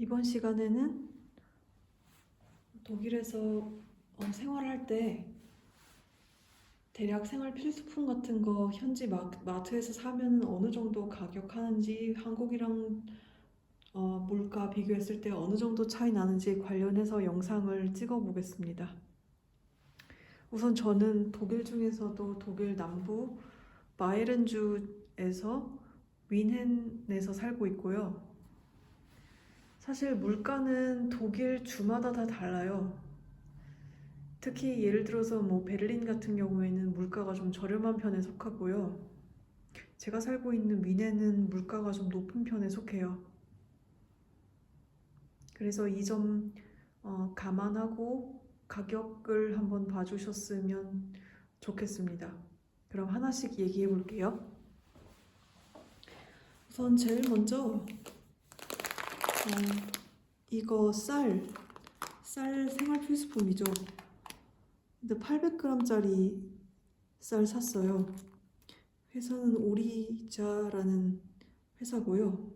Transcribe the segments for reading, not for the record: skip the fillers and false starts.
이번 시간에는 독일에서 생활할 때 대략 생활 필수품 같은 거 현지 마트에서 사면 어느 정도 가격 하는지, 한국이랑 물가 비교했을 때 어느 정도 차이 나는지 관련해서 영상을 찍어 보겠습니다. 우선 저는 독일 중에서도 독일 남부 바이에른주에서 윈헨에서 살고 있고요. 사실 물가는 독일 주마다 다 달라요. 특히 예를 들어서 베를린 같은 경우에는 물가가 좀 저렴한 편에 속하고요. 제가 살고 있는 뮌헨은 물가가 좀 높은 편에 속해요. 그래서 이 점 감안하고 가격을 한번 봐주셨으면 좋겠습니다. 그럼 하나씩 얘기해 볼게요. 우선 제일 먼저 이거 쌀 생활 필수품이죠. 근데 800g짜리 쌀 샀어요. 회사는 오리자라는 회사고요.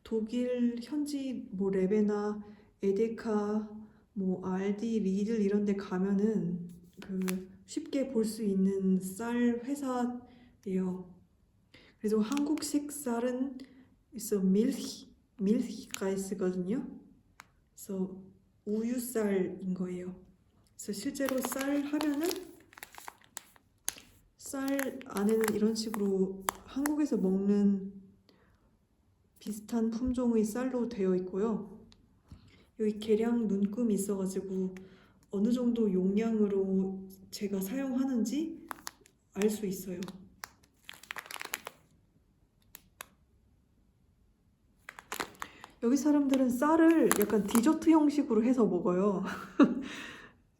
독일 현지 레베나, 에데카, 알디, 리들 이런 데 가면은 쉽게 볼 수 있는 쌀 회사예요. 그래서 한국식 쌀은 있어 밀히라이스거든요. 그래서 우유쌀인 거예요. 그래서 실제로 쌀 하면은 쌀 안에는 이런 식으로 한국에서 먹는 비슷한 품종의 쌀로 되어 있고요. 여기 계량 눈금이 있어가지고 어느 정도 용량으로 제가 사용하는지 알 수 있어요. 여기 사람들은 쌀을 약간 디저트 형식으로 해서 먹어요.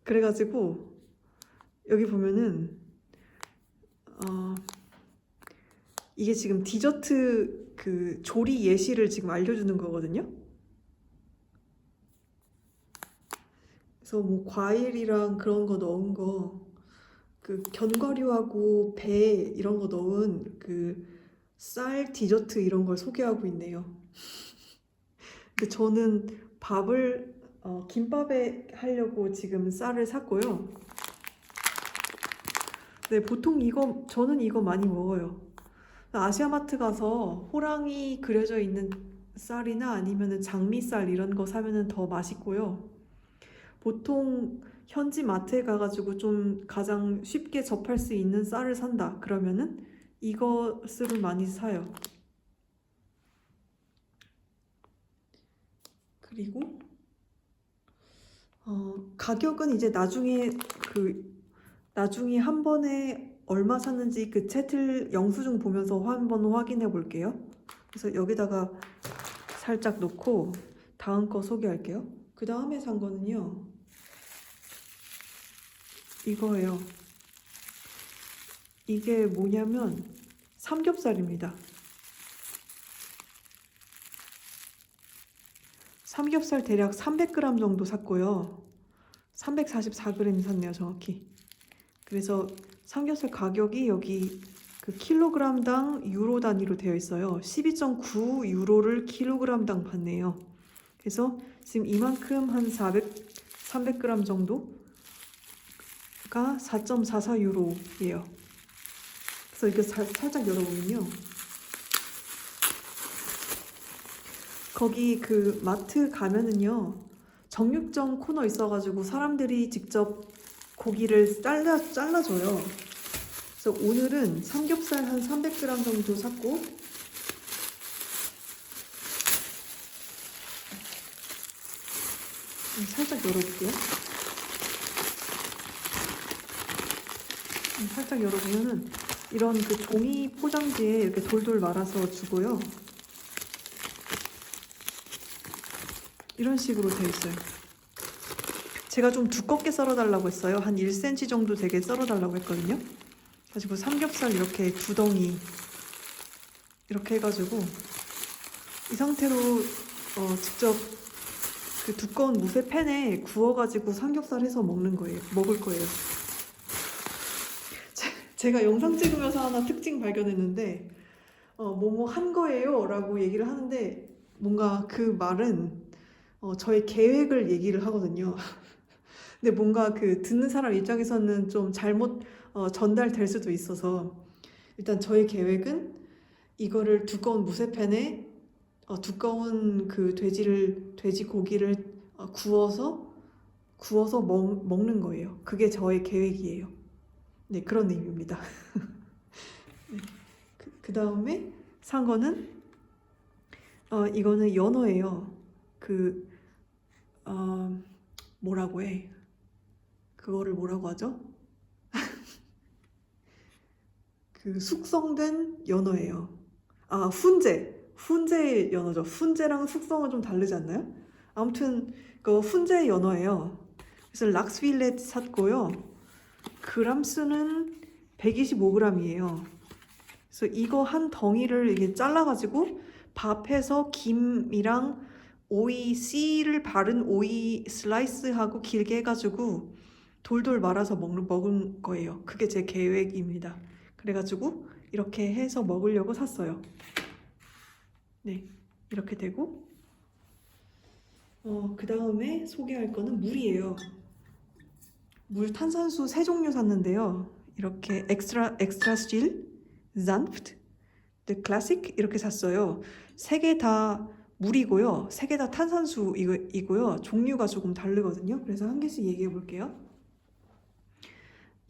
그래가지고 여기 보면은 이게 지금 디저트 조리 예시를 지금 알려주는 거거든요. 그래서 과일이랑 그런 거 넣은 거, 견과류하고 배 이런 거 넣은 쌀 디저트 이런 걸 소개하고 있네요. 근데 저는 밥을 김밥에 하려고 지금 쌀을 샀고요. 네, 보통 저는 이거 많이 먹어요. 아시아마트 가서 호랑이 그려져 있는 쌀이나 아니면 장미쌀 이런 거 사면은 더 맛있고요. 보통 현지 마트에 가가지고 좀 가장 쉽게 접할 수 있는 쌀을 산다 그러면은 이것을 많이 사요. 그리고 가격은 이제 나중에 한 번에 얼마 샀는지 채틀 영수증 보면서 한번 확인해 볼게요. 그래서 여기다가 살짝 놓고 다음 거 소개할게요. 그 다음에 산 거는요, 이거예요. 이게 뭐냐면 삼겹살입니다. 삼겹살 대략 300g 정도 샀고요. 344g 샀네요, 정확히. 그래서 삼겹살 가격이 여기 킬로그램당 유로 단위로 되어 있어요. 12.9 유로를 킬로그램당 받네요. 그래서 지금 이만큼 한 300g 정도가 4.44 유로예요. 그래서 이거 살짝 열어보면요, 거기 마트 가면은요, 정육점 코너 있어가지고 사람들이 직접 고기를 잘라줘요. 그래서 오늘은 삼겹살 한 300g 정도 샀고, 살짝 열어볼게요. 살짝 열어보면은 이런 종이 포장지에 이렇게 돌돌 말아서 주고요. 이런 식으로 되어 있어요. 제가 좀 두껍게 썰어달라고 했어요. 한 1cm 정도 되게 썰어달라고 했거든요. 가지고 삼겹살 이렇게 2덩이 이렇게 해가지고 이 상태로 직접 두꺼운 무쇠 팬에 구워가지고 삼겹살 해서 먹을 거예요. 제가 영상 찍으면서 하나 특징 발견했는데 뭐뭐 한 거예요 라고 얘기를 하는데 뭔가 그 말은 저의 계획을 얘기를 하거든요. 근데 뭔가 그 듣는 사람 입장에서는 좀 잘못 전달될 수도 있어서 일단 저의 계획은 이거를 두꺼운 무쇠팬에 두꺼운 그 돼지 고기를 구워서 먹는 거예요. 그게 저의 계획이에요. 네, 그런 의미입니다. 네. 그 다음에 산 거는 이거는 연어예요. 어, 뭐라고 해? 그거를 뭐라고 하죠? 그 숙성된 연어예요. 훈제 연어죠. 훈제랑 숙성은 좀 다르지 않나요? 아무튼 그 훈제 연어예요. 그래서 락스필렛 샀고요. 그람 수는 125g이에요. 그래서 이거 한 덩이를 이렇게 잘라가지고 밥해서 김이랑 오이 씨를 바른 오이 슬라이스하고 길게 해가지고 돌돌 말아서 먹은 거예요. 그게 제 계획입니다. 그래가지고 이렇게 해서 먹으려고 샀어요. 네, 이렇게 되고 그 다음에 소개할 거는 물이에요. 물 탄산수 3종류 샀는데요. 이렇게 엑스트라 스틸, sanft, the classic 이렇게 샀어요. 3개 다 물이고요. 3개 다 탄산수이고요. 종류가 조금 다르거든요. 그래서 한 개씩 얘기해 볼게요.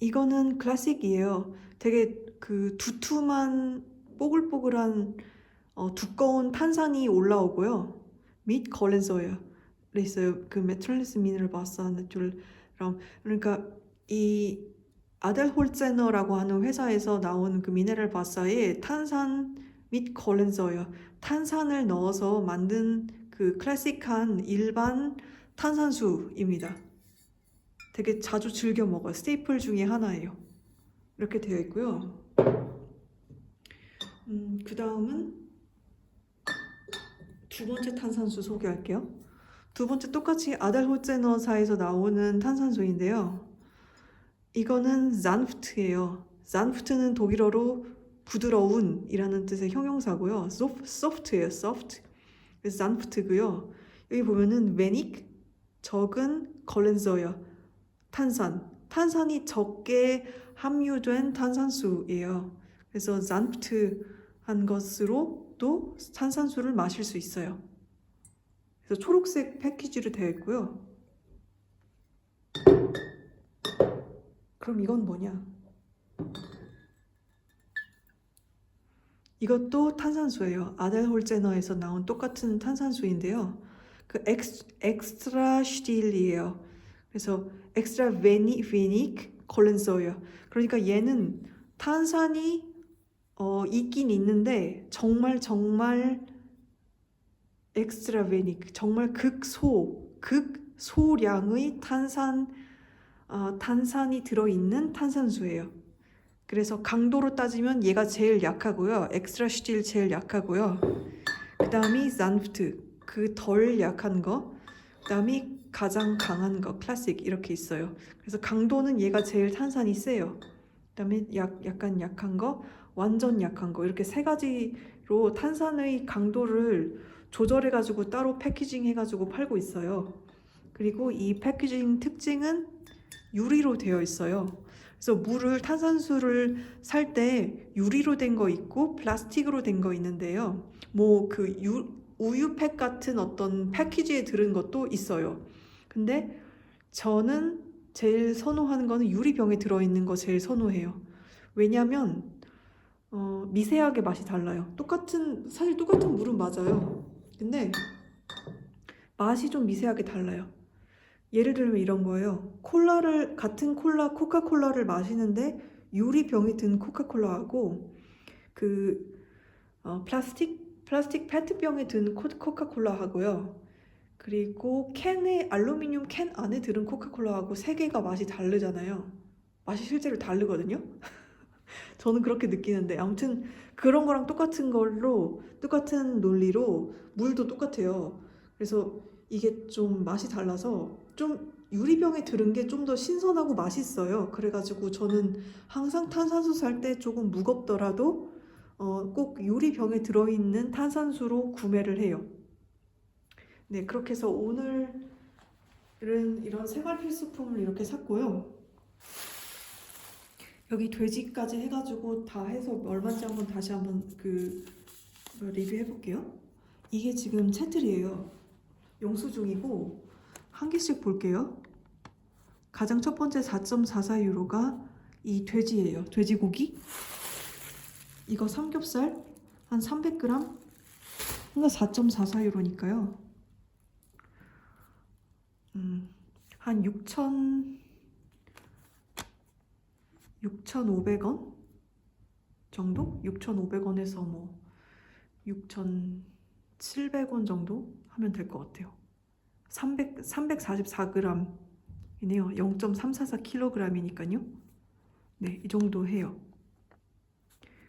이거는 클래식이에요. 되게 그 두툼한 뽀글뽀글한 두꺼운 탄산이 올라오고요. 및 콜렌서예요. 있어요. 그 메트롤리스 미네랄 바사 내줄 그러니까 이 아델홀제너라고 하는 회사에서 나온 그 미네랄 바사에 탄산 및 콜렌서예요. 탄산을 넣어서 만든 그 클래식한 일반 탄산수입니다. 되게 자주 즐겨 먹어요. 스테이플 중에 하나예요. 이렇게 되어 있고요. 그 다음은 두 번째 탄산수 소개할게요. 두 번째 똑같이 아델호제너사에서 나오는 탄산수인데요. 이거는 sanft예요. sanft는 독일어로 부드러운이라는 뜻의 형용사고요. soft예요. soft. 그래서 sanft고요. 여기 보면은 wenig 적은 콜렌서예요. 탄산이 적게 함유된 탄산수예요. 그래서 sanft한 것으로도 탄산수를 마실 수 있어요. 그래서 초록색 패키지로 되어 있고요. 그럼 이건 뭐냐? 이것도 탄산수예요. 아델홀제너에서 나온 똑같은 탄산수인데요. 그 엑스트라 슈틸이에요. 그래서 엑스트라 베닉 콜렌서예요. 그러니까 얘는 탄산이 있긴 있는데 정말 엑스트라 베닉 정말 극소량의 탄산이 들어있는 탄산수예요. 그래서 강도로 따지면 얘가 제일 약하고요. 엑스트라 슈틸 제일 약하고요. 그 다음이 sanft 그 덜 약한 거. 그 다음이 가장 강한 거 클래식 이렇게 있어요. 그래서 강도는 얘가 제일 탄산이 세요. 그 다음에 약간 약한 거, 완전 약한 거 이렇게 세 가지로 탄산의 강도를 조절해가지고 따로 패키징 해가지고 팔고 있어요. 그리고 이 패키징 특징은 유리로 되어 있어요. 그래서 탄산수를 살 때 유리로 된 거 있고 플라스틱으로 된 거 있는데요. 뭐 그 우유팩 같은 어떤 패키지에 들은 것도 있어요. 근데 저는 제일 선호하는 거는 유리병에 들어있는 거 제일 선호해요. 왜냐면 미세하게 맛이 달라요. 사실 똑같은 물은 맞아요. 근데 맛이 좀 미세하게 달라요. 예를 들면 이런 거예요. 같은 코카콜라를 마시는데 유리병에 든 코카콜라하고 플라스틱 페트병에 든 코카콜라하고요. 그리고 알루미늄 캔 안에 들은 코카콜라하고 세 개가 맛이 다르잖아요. 맛이 실제로 다르거든요. 저는 그렇게 느끼는데 아무튼 그런 거랑 똑같은 논리로 물도 똑같아요. 그래서 이게 좀 맛이 달라서 좀 유리병에 들은 게 좀 더 신선하고 맛있어요. 그래가지고 저는 항상 탄산수 살 때 조금 무겁더라도 꼭 유리병에 들어있는 탄산수로 구매를 해요. 네, 그렇게 해서 오늘은 이런 생활 필수품을 이렇게 샀고요. 여기 돼지까지 해가지고 다 해서 얼마인지 한번 다시 한번 리뷰해 볼게요. 이게 지금 채틀이에요. 영수증이고 한 개씩 볼게요. 가장 첫 번째 4.44유로가 이 돼지예요. 돼지고기. 이거 삼겹살 한 300g. 그러니까 4.44유로니까요. 한 6,500원 정도? 6,500원에서 뭐 6,700원 정도 하면 될 것 같아요. 344g이네요. 0.344kg이니까요. 네, 이 정도 해요.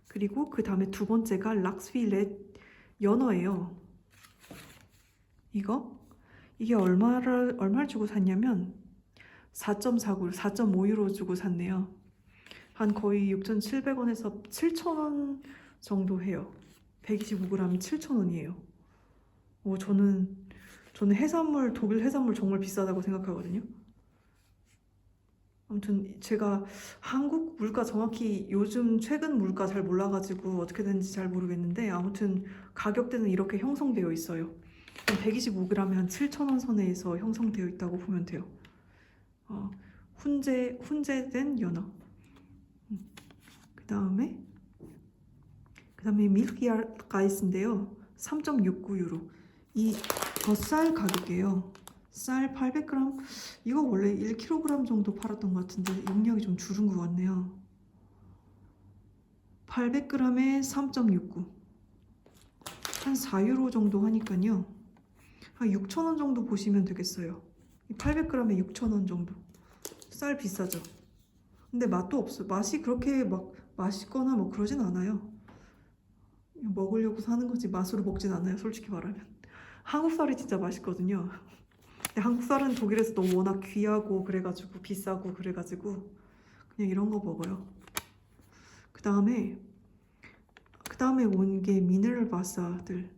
그리고 그 다음에 두 번째가 락스필렛 연어예요. 이게 얼마를 주고 샀냐면 4.49, 4.5유로 주고 샀네요. 한 거의 6,700원에서 7,000원 정도 해요. 125g 7,000원이에요. 저는 독일 해산물 정말 비싸다고 생각하거든요. 아무튼 제가 한국 물가 정확히 요즘 최근 물가 잘 몰라가지고 어떻게 되는지 잘 모르겠는데 아무튼 가격대는 이렇게 형성되어 있어요. 125g에 한 7,000원 선에서 형성되어 있다고 보면 돼요. 훈제된 연어. 그 다음에 밀키아가이스인데요. 3.69유로. 이 덧살 가격이에요. 쌀 800g. 이거 원래 1kg 정도 팔았던 것 같은데 용량이 좀 줄은 것 같네요. 800g에 3.69. 한 4유로 정도 하니까요. 한 6,000원 정도 보시면 되겠어요. 800g에 6,000원 정도. 쌀 비싸죠. 근데 맛도 없어요. 맛이 그렇게 막 맛있거나 뭐 그러진 않아요. 먹으려고 사는 거지 맛으로 먹진 않아요. 솔직히 말하면. 한국 쌀이 진짜 맛있거든요. 근데 한국 쌀은 독일에서 너무 워낙 귀하고 그래가지고 비싸고 그래가지고 그냥 이런 거 먹어요. 그 다음에 온 게 미네랄 바사들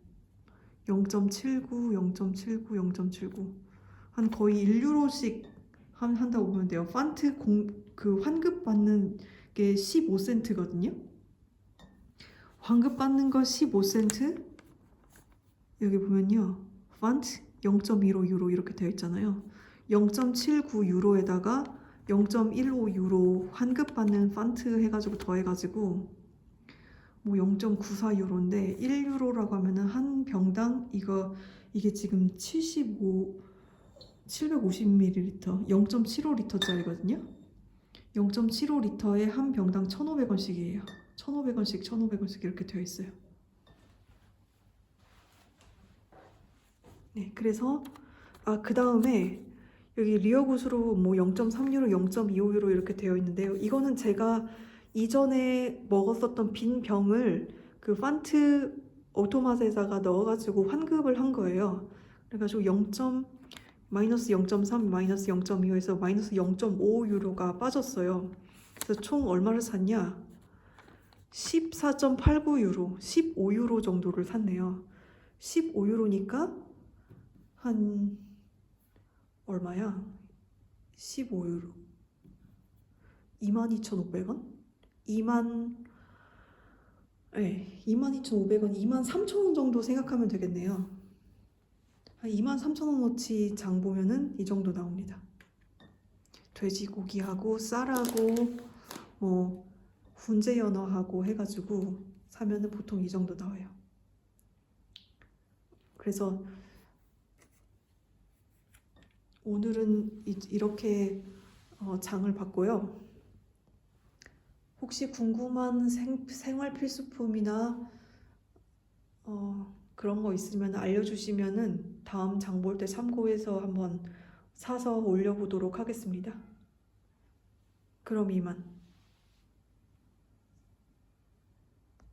0.79, 0.79, 0.79 한 거의 1유로씩 한다고 보면 돼요. 판트 환급 받는 게 15센트거든요. 환급 받는 거 15센트. 여기 보면요. 판트 0.15 유로 이렇게 되어 있잖아요. 0.79 유로에다가 0.15 유로 환급 받는 판트 해가지고 더해가지고 뭐 0.94 유로인데 1유로라고 하면은 한 병당 이게 지금 750ml 0.75리터짜리거든요. 0.75리터에 한 병당 1,500원씩이에요. 1,500원씩 이렇게 되어 있어요. 네, 그래서 그 다음에 여기 리어굿으로 뭐 0.3유로, 0.25유로 이렇게 되어 있는데요. 이거는 제가 이전에 먹었었던 빈 병을 그 판트 오토마트에다가 넣어가지고 환급을 한 거예요. 그래가지고 마이너스 0.3, 마이너스 0.25에서 마이너스 0.5유로가 빠졌어요. 그래서 총 얼마를 샀냐? 14.89유로, 15유로 정도를 샀네요. 15유로니까 한 얼마야? 15유로 22,500원? 22,500원, 23,000원 정도 생각하면 되겠네요. 한 23,000원어치 장 보면은 이 정도 나옵니다. 돼지고기하고 쌀하고 뭐 훈제 연어하고 해가지고 사면은 보통 이 정도 나와요. 그래서 오늘은 이렇게 장을 봤고요. 혹시 궁금한 생활 필수품이나 그런 거 있으면 알려주시면은 다음 장 볼 때 참고해서 한번 사서 올려보도록 하겠습니다. 그럼 이만.